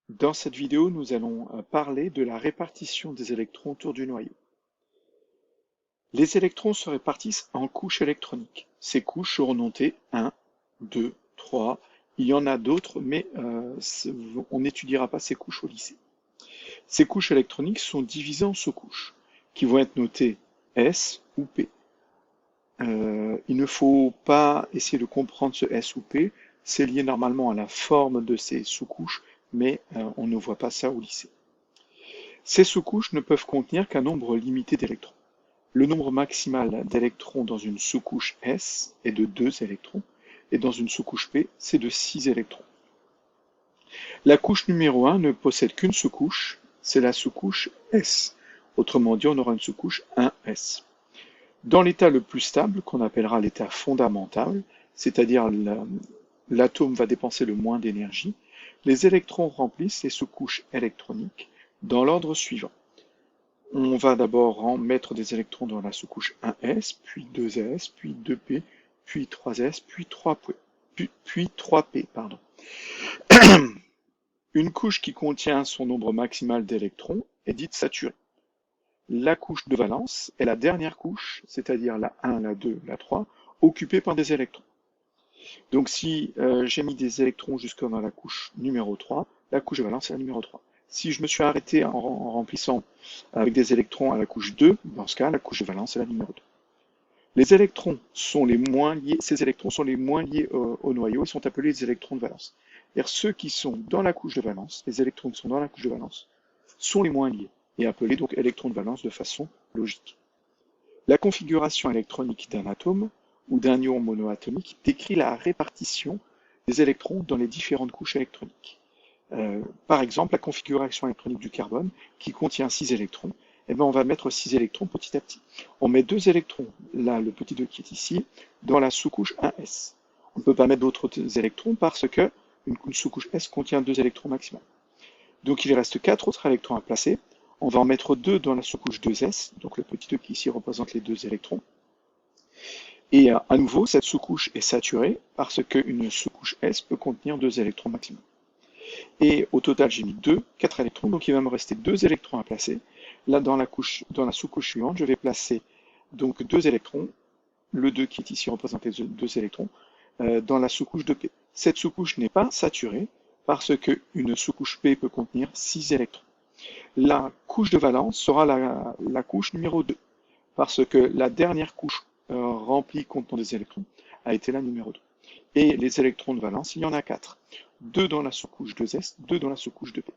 Dans cette vidéo, nous allons parler de la répartition des électrons autour du noyau. Les électrons se répartissent en couches électroniques. Ces couches seront notées 1, 2, 3. Il y en a d'autres, mais on n'étudiera pas ces couches au lycée. Ces couches électroniques sont divisées en sous-couches, qui vont être notées S ou P. Il ne faut pas essayer de comprendre ce S ou P, c'est lié normalement à la forme de ces sous-couches, mais on ne voit pas ça au lycée. Ces sous-couches ne peuvent contenir qu'un nombre limité d'électrons. Le nombre maximal d'électrons dans une sous-couche S est de 2 électrons, et dans une sous-couche P, c'est de 6 électrons. La couche numéro 1 ne possède qu'une sous-couche, c'est la sous-couche S. Autrement dit, on aura une sous-couche 1S. Dans l'état le plus stable, qu'on appellera l'état fondamental, c'est-à-dire l'atome va dépenser le moins d'énergie, les électrons remplissent les sous-couches électroniques dans l'ordre suivant. On va d'abord mettre des électrons dans la sous-couche 1s, puis 2s, puis 2p, puis 3s, puis 3p. Une couche qui contient son nombre maximal d'électrons est dite saturée. La couche de valence est la dernière couche, c'est-à-dire la 1, la 2, la 3, occupée par des électrons. Donc si j'ai mis des électrons jusque dans la couche numéro 3, la couche de valence est la numéro 3. Si je me suis arrêté en remplissant avec des électrons à la couche 2, dans ce cas, la couche de valence est la numéro 2. Les électrons sont les moins liés, ces électrons sont les moins liés au noyau et sont appelés les électrons de valence. C'est-à-dire ceux qui sont dans la couche de valence, les électrons qui sont dans la couche de valence, sont les moins liés et appelés donc électrons de valence de façon logique. La configuration électronique d'un atome ou d'un ion monoatomique décrit la répartition des électrons dans les différentes couches électroniques. Par exemple, la configuration électronique du carbone, qui contient 6 électrons, on va mettre 6 électrons petit à petit. On met 2 électrons, là le petit 2 qui est ici, dans la sous-couche 1s. On ne peut pas mettre d'autres électrons parce que une sous-couche S contient 2 électrons maximum. Donc il reste 4 autres électrons à placer. On va en mettre 2 dans la sous-couche 2s, donc le petit 2 qui ici représente les 2 électrons. Et à nouveau, cette sous-couche est saturée parce qu'une sous-couche S peut contenir 2 électrons maximum. Et au total, j'ai mis 4 électrons, donc il va me rester 2 électrons à placer. Là, dans la sous-couche suivante, je vais placer donc 2 électrons, le 2 qui est ici représente les 2 électrons, dans la sous-couche de P. Cette sous-couche n'est pas saturée parce qu'une sous-couche P peut contenir 6 électrons. La couche de valence sera la couche numéro 2, parce que la dernière couche remplie contenant des électrons a été la numéro 2. Et les électrons de valence, il y en a 4. 2 dans la sous-couche 2s, 2 dans la sous-couche 2p.